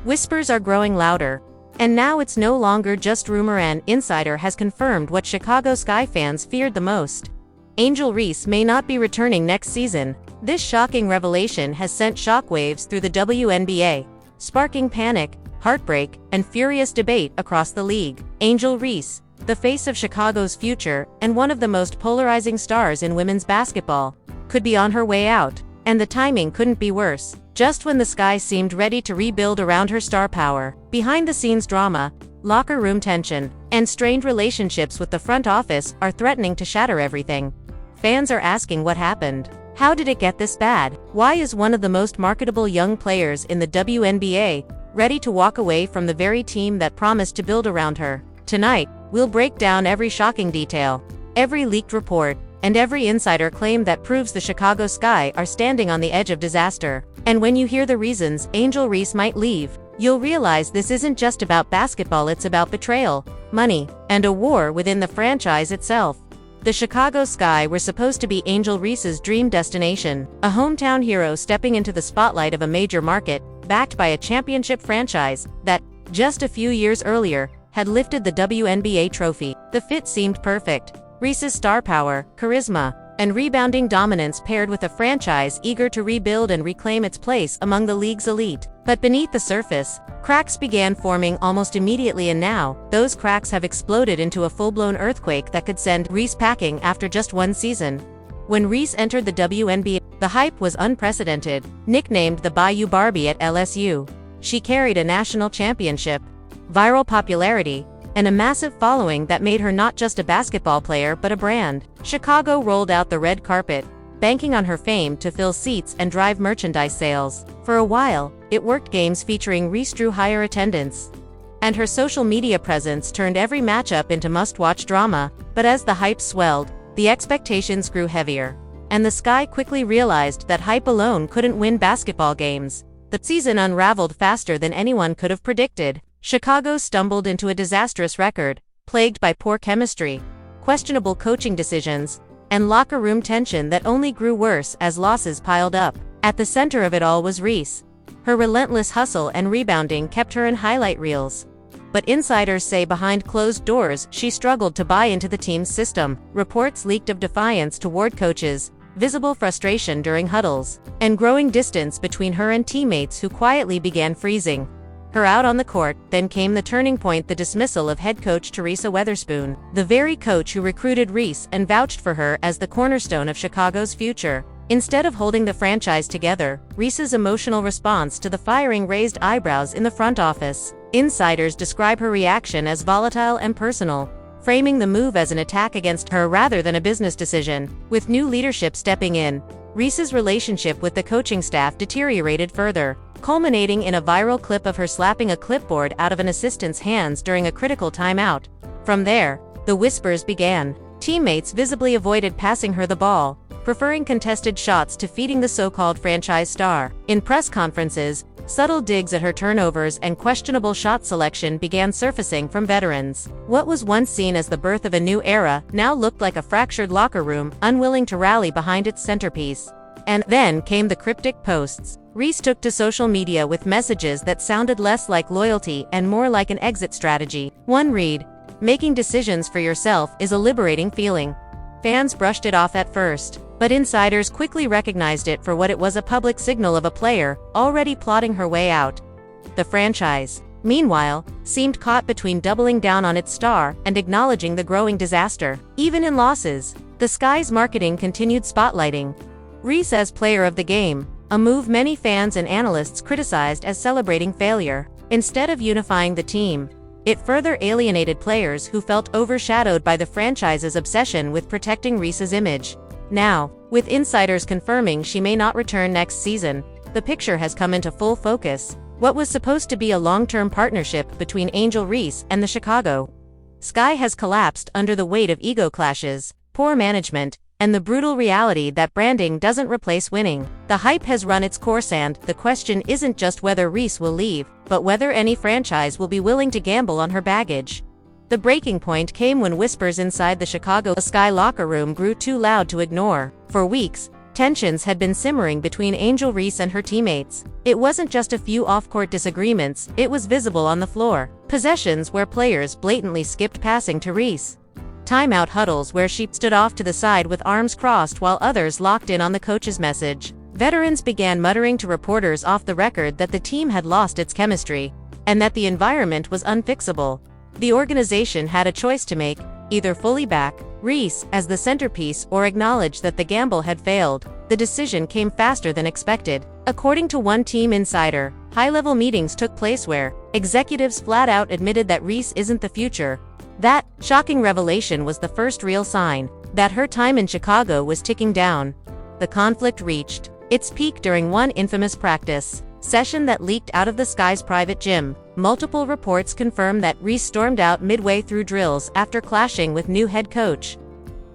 Whispers are growing louder. And now it's no longer just rumor. An insider has confirmed what Chicago Sky fans feared the most. Angel Reese may not be returning next season. This shocking revelation has sent shockwaves through the WNBA, sparking panic, heartbreak, and furious debate across the league. Angel Reese, the face of Chicago's future and one of the most polarizing stars in women's basketball, could be on her way out. And the timing couldn't be worse. Just when the Sky seemed ready to rebuild around her star power, behind-the-scenes drama, locker room tension, and strained relationships with the front office are threatening to shatter everything. Fans are asking what happened. How did it get this bad? Why is one of the most marketable young players in the WNBA ready to walk away from the very team that promised to build around her? Tonight, we'll break down every shocking detail, every leaked report, and every insider claim that proves the Chicago Sky are standing on the edge of disaster. And when you hear the reasons Angel Reese might leave, you'll realize this isn't just about basketball, it's about betrayal, money, and a war within the franchise itself. The Chicago Sky were supposed to be Angel Reese's dream destination, a hometown hero stepping into the spotlight of a major market, backed by a championship franchise that, just a few years earlier, had lifted the WNBA trophy. The fit seemed perfect. Reese's star power, charisma, and rebounding dominance paired with a franchise eager to rebuild and reclaim its place among the league's elite. But beneath the surface, cracks began forming almost immediately, and now, those cracks have exploded into a full-blown earthquake that could send Reese packing after just one season. When Reese entered the WNBA, the hype was unprecedented. Nicknamed the Bayou Barbie at LSU, she carried a national championship, viral popularity, and a massive following that made her not just a basketball player but a brand. Chicago rolled out the red carpet, banking on her fame to fill seats and drive merchandise sales. For a while, it worked. Games featuring Reese drew higher attendance, and her social media presence turned every matchup into must-watch drama. But as the hype swelled, the expectations grew heavier, and the Sky quickly realized that hype alone couldn't win basketball games. The season unraveled faster than anyone could have predicted. Chicago stumbled into a disastrous record, plagued by poor chemistry, questionable coaching decisions, and locker room tension that only grew worse as losses piled up. At the center of it all was Reese. Her relentless hustle and rebounding kept her in highlight reels. But insiders say behind closed doors she struggled to buy into the team's system. Reports leaked of defiance toward coaches, visible frustration during huddles, and growing distance between her and teammates who quietly began freezing her out on the court. Then came the turning point: the dismissal of head coach Teresa Weatherspoon, the very coach who recruited Reese and vouched for her as the cornerstone of Chicago's future. Instead of holding the franchise together, Reese's emotional response to the firing raised eyebrows in the front office. Insiders describe her reaction as volatile and personal, framing the move as an attack against her rather than a business decision. With new leadership stepping in, Reese's relationship with the coaching staff deteriorated further, culminating in a viral clip of her slapping a clipboard out of an assistant's hands during a critical timeout. From there, the whispers began. Teammates visibly avoided passing her the ball, preferring contested shots to feeding the so-called franchise star. In press conferences, subtle digs at her turnovers and questionable shot selection began surfacing from veterans. What was once seen as the birth of a new era now looked like a fractured locker room, unwilling to rally behind its centerpiece. And then came the cryptic posts. Reese took to social media with messages that sounded less like loyalty and more like an exit strategy. One read: "Making decisions for yourself is a liberating feeling." Fans brushed it off at first, but insiders quickly recognized it for what it was: a public signal of a player already plotting her way out. The franchise, meanwhile, seemed caught between doubling down on its star and acknowledging the growing disaster. Even in losses, the Sky's marketing continued spotlighting Reese as player of the game, a move many fans and analysts criticized as celebrating failure. Instead of unifying the team, it further alienated players who felt overshadowed by the franchise's obsession with protecting Reese's image. Now, with insiders confirming she may not return next season, the picture has come into full focus. What was supposed to be a long-term partnership between Angel Reese and the Chicago Sky has collapsed under the weight of ego clashes, poor management, and the brutal reality that branding doesn't replace winning. The hype has run its course, and the question isn't just whether Reese will leave, but whether any franchise will be willing to gamble on her baggage. The breaking point came when whispers inside the Chicago Sky locker room grew too loud to ignore. For weeks, Tensions had been simmering between Angel Reese and her teammates. It wasn't just a few off-court disagreements, it was visible on the floor. Possessions where players blatantly skipped passing to Reese. Timeout huddles where she stood off to the side with arms crossed while others locked in on the coach's message. Veterans began muttering to reporters off the record that the team had lost its chemistry, and that the environment was unfixable. The organization had a choice to make: either fully back Reese as the centerpiece or acknowledge that the gamble had failed. The decision came faster than expected. According to one team insider, high-level meetings took place where executives flat out admitted that Reese isn't the future. That shocking revelation was the first real sign that her time in Chicago was ticking down. The conflict reached its peak during one infamous practice session that leaked out of the Sky's private gym. Multiple reports confirm that Reese stormed out midway through drills after clashing with new head coach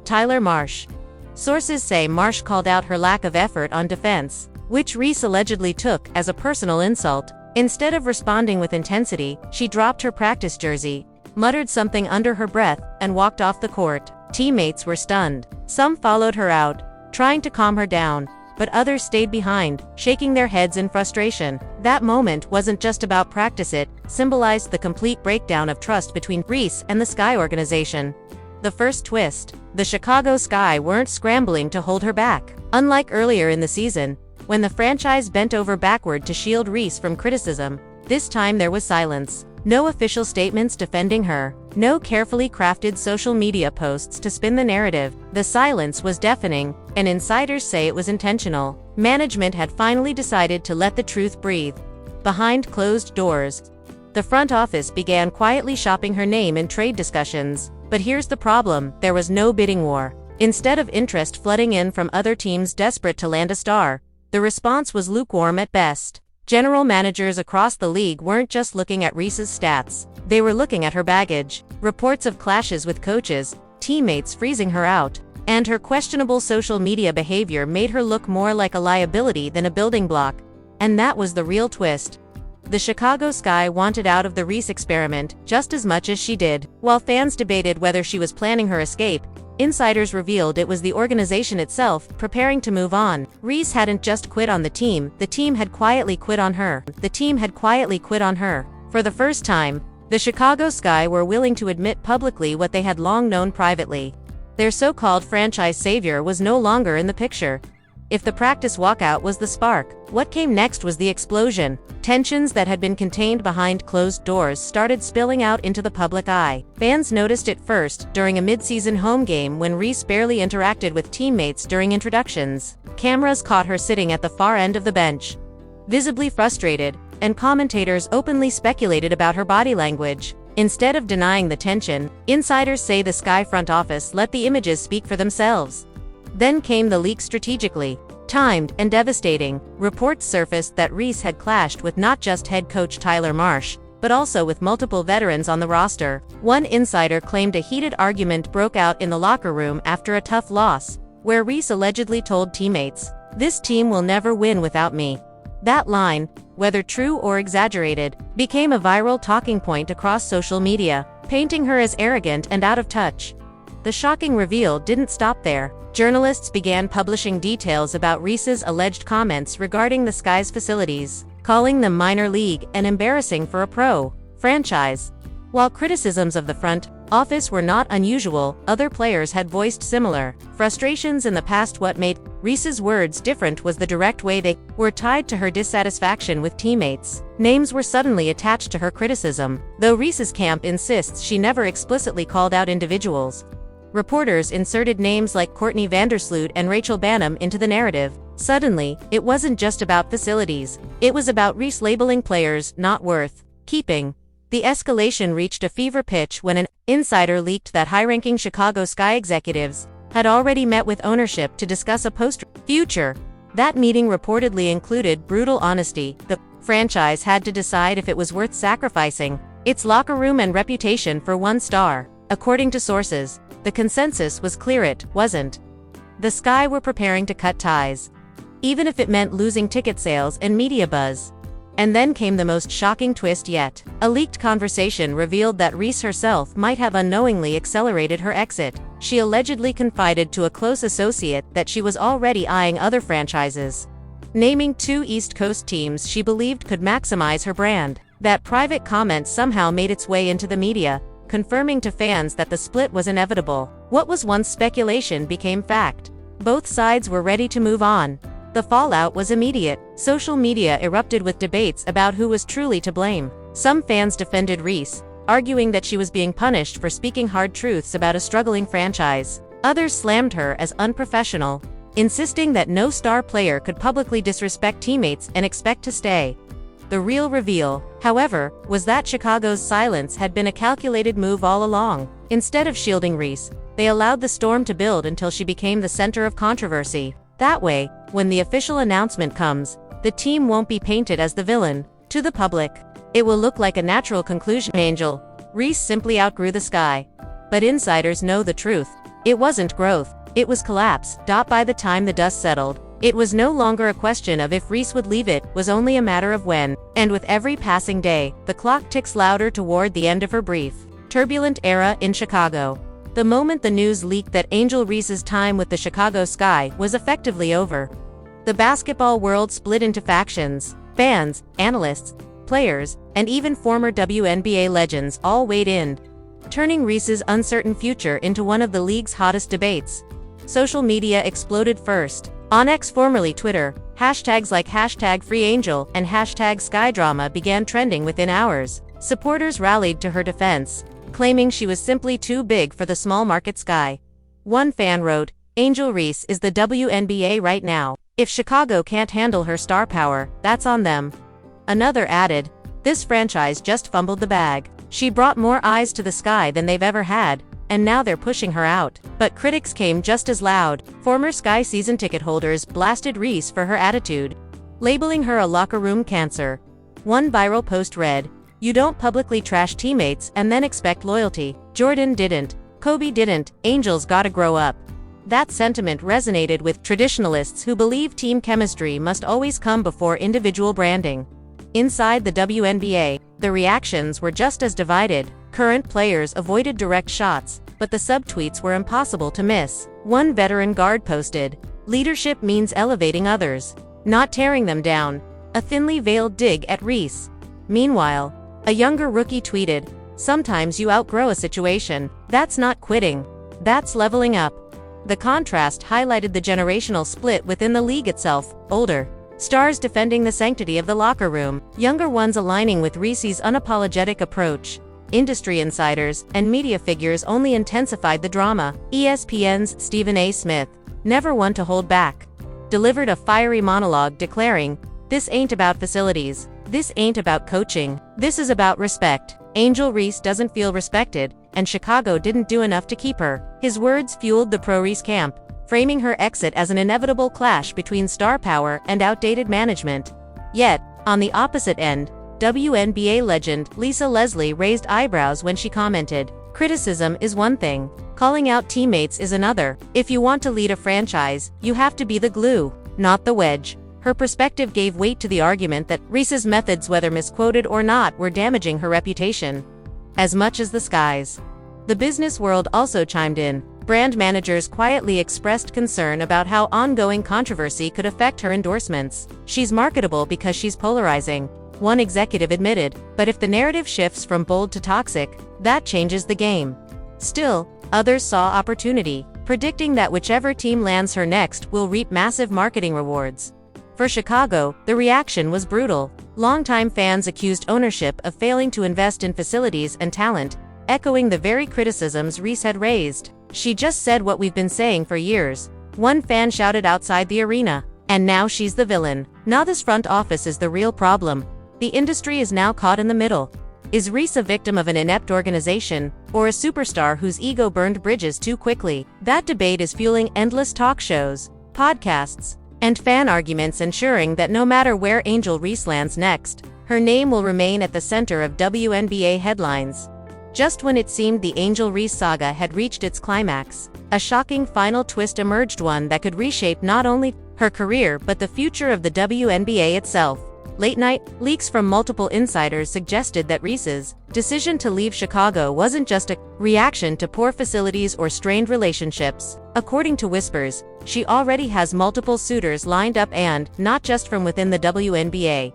Tyler Marsh. Sources say Marsh called out her lack of effort on defense, which Reese allegedly took as a personal insult. Instead of responding with intensity, she dropped her practice jersey, muttered something under her breath, and walked off the court. Teammates were stunned. Some followed her out, trying to calm her down, but others stayed behind, shaking their heads in frustration. That moment wasn't just about practice, it symbolized the complete breakdown of trust between Reese and the Sky organization. The first twist: the Chicago Sky weren't scrambling to hold her back. Unlike earlier in the season, when the franchise bent over backward to shield Reese from criticism, this time there was silence. No official statements defending her, no carefully crafted social media posts to spin the narrative. The silence was deafening, and insiders say it was intentional. Management had finally decided to let the truth breathe. Behind closed doors, the front office began quietly shopping her name in trade discussions. But here's the problem: there was no bidding war. Instead of interest flooding in from other teams desperate to land a star, the response was lukewarm at best. General managers across the league weren't just looking at Reese's stats, they were looking at her baggage. Reports of clashes with coaches, teammates freezing her out, and her questionable social media behavior made her look more like a liability than a building block. And that was the real twist. The Chicago Sky wanted out of the Reese experiment just as much as she did. While fans debated whether she was planning her escape, insiders revealed it was the organization itself preparing to move on. Reese hadn't just quit on the team had quietly quit on her. For the first time, the Chicago Sky were willing to admit publicly what they had long known privately. Their so-called franchise savior was no longer in the picture. If the practice walkout was the spark, what came next was the explosion. Tensions that had been contained behind closed doors started spilling out into the public eye. Fans noticed it first during a mid-season home game when Reese barely interacted with teammates during introductions. Cameras caught her sitting at the far end of the bench, visibly frustrated, and commentators openly speculated about her body language. Instead of denying the tension, insiders say the Sky front office let the images speak for themselves. Then came the leak, strategically timed and devastating. Reports surfaced that Reese had clashed with not just head coach Tyler Marsh, but also with multiple veterans on the roster. One insider claimed a heated argument broke out in the locker room after a tough loss, where Reese allegedly told teammates, "This team will never win without me." That line, whether true or exaggerated, became a viral talking point across social media, painting her as arrogant and out of touch. The shocking reveal didn't stop there. Journalists began publishing details about Reese's alleged comments regarding the Sky's facilities, calling them minor league and embarrassing for a pro franchise. While criticisms of the front office were not unusual, other players had voiced similar frustrations in the past. What made Reese's words different was the direct way they were tied to her dissatisfaction with teammates. Names were suddenly attached to her criticism, though Reese's camp insists she never explicitly called out individuals. Reporters inserted names like Courtney Vandersloot and Rachel Bannum into the narrative. Suddenly, it wasn't just about facilities, it was about Reese labeling players not worth keeping. The escalation reached a fever pitch when an insider leaked that high-ranking Chicago Sky executives had already met with ownership to discuss a post-future. That meeting reportedly included brutal honesty. The franchise had to decide if it was worth sacrificing its locker room and reputation for one star. According to sources, the consensus was clear: it wasn't. The Sky were preparing to cut ties, even if it meant losing ticket sales and media buzz. And then came the most shocking twist yet. A leaked conversation revealed that Reese herself might have unknowingly accelerated her exit. She allegedly confided to a close associate that she was already eyeing other franchises, naming 2 East Coast teams she believed could maximize her brand. That private comment somehow made its way into the media, confirming to fans that the split was inevitable. What was once speculation became fact. Both sides were ready to move on. The fallout was immediate. Social media erupted with debates about who was truly to blame. Some fans defended Reese, arguing that she was being punished for speaking hard truths about a struggling franchise. Others slammed her as unprofessional, insisting that no star player could publicly disrespect teammates and expect to stay. The real reveal, however, was that Chicago's silence had been a calculated move all along. Instead of shielding Reese, they allowed the storm to build until she became the center of controversy. That way, when the official announcement comes, the team won't be painted as the villain. To the public, it will look like a natural conclusion. Angel Reese simply outgrew the sky. But insiders know the truth. It wasn't growth, it was collapse. By the time the dust settled, it was no longer a question of if Reese would leave, it was only a matter of when. And with every passing day, the clock ticks louder toward the end of her brief, turbulent era in Chicago. The moment the news leaked that Angel Reese's time with the Chicago Sky was effectively over, the basketball world split into factions. Fans, analysts, players, and even former WNBA legends all weighed in, turning Reese's uncertain future into one of the league's hottest debates. Social media exploded first. On X, formerly Twitter, hashtags like #FreeAngel and #SkyDrama began trending within hours. Supporters rallied to her defense, claiming she was simply too big for the small market Sky. One fan wrote, "Angel Reese is the WNBA right now. If Chicago can't handle her star power, that's on them." Another added, "This franchise just fumbled the bag. She brought more eyes to the Sky than they've ever had, and now they're pushing her out." But critics came just as loud. Former Sky season ticket holders blasted Reese for her attitude, labeling her a locker room cancer. One viral post read, "You don't publicly trash teammates and then expect loyalty. Jordan didn't. Kobe didn't. Angels gotta grow up." That sentiment resonated with traditionalists who believe team chemistry must always come before individual branding. Inside the WNBA, the reactions were just as divided. Current players avoided direct shots, but the subtweets were impossible to miss. One veteran guard posted, "Leadership means elevating others, not tearing them down," a thinly veiled dig at Reese. Meanwhile, a younger rookie tweeted, "Sometimes you outgrow a situation. That's not quitting. That's leveling up." The contrast highlighted the generational split within the league itself. Older stars defending the sanctity of the locker room, younger ones aligning with Reese's unapologetic approach. Industry insiders and media figures only intensified the drama. ESPN's Stephen A. Smith, never one to hold back, delivered a fiery monologue declaring, "This ain't about facilities. This ain't about coaching. This is about respect. Angel Reese doesn't feel respected, and Chicago didn't do enough to keep her." His words fueled the pro-Reese camp, framing her exit as an inevitable clash between star power and outdated management. Yet, on the opposite end, WNBA legend Lisa Leslie raised eyebrows when she commented, "Criticism is one thing. Calling out teammates is another. If you want to lead a franchise, you have to be the glue, not the wedge." Her perspective gave weight to the argument that Reese's methods, whether misquoted or not, were damaging her reputation as much as the Sky's. The business world also chimed in. Brand managers quietly expressed concern about how ongoing controversy could affect her endorsements. "She's marketable because she's polarizing," one executive admitted, "but if the narrative shifts from bold to toxic, that changes the game." Still, others saw opportunity, predicting that whichever team lands her next will reap massive marketing rewards. For Chicago, the reaction was brutal. Longtime fans accused ownership of failing to invest in facilities and talent, echoing the very criticisms Reese had raised. "She just said what we've been saying for years," one fan shouted outside the arena. "And now she's the villain. Now this front office is the real problem." The industry is now caught in the middle. Is Reese a victim of an inept organization, or a superstar whose ego burned bridges too quickly? That debate is fueling endless talk shows, podcasts, and fan arguments, ensuring that no matter where Angel Reese lands next, her name will remain at the center of WNBA headlines. Just when it seemed the Angel Reese saga had reached its climax, a shocking final twist emerged, one that could reshape not only her career but the future of the WNBA itself. Late night, leaks from multiple insiders suggested that Reese's decision to leave Chicago wasn't just a reaction to poor facilities or strained relationships. According to whispers, she already has multiple suitors lined up and, not just from within the WNBA.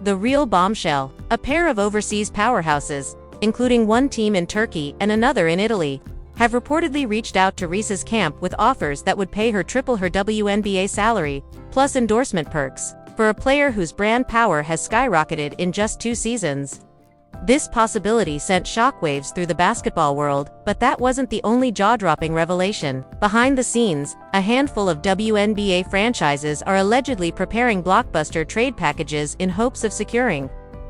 The real bombshell: a pair of overseas powerhouses, including one team in Turkey and another in Italy, have reportedly reached out to Reese's camp with offers that would pay her triple her WNBA salary, plus endorsement perks, for a player whose brand power has skyrocketed in just 2 seasons. This possibility sent shockwaves through the basketball world, but that wasn't the only jaw-dropping revelation. Behind the scenes, a handful of WNBA franchises are allegedly preparing blockbuster trade packages in hopes of securing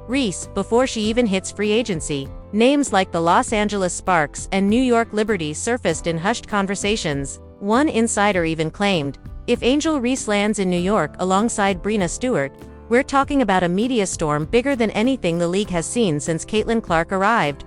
Reese before she even hits free agency. Names like the Los Angeles Sparks and New York Liberty surfaced in hushed conversations. One insider even claimed, "If Angel Reese lands in New York alongside Breanna Stewart, we're talking about a media storm bigger than anything the league has seen since Caitlin Clark arrived."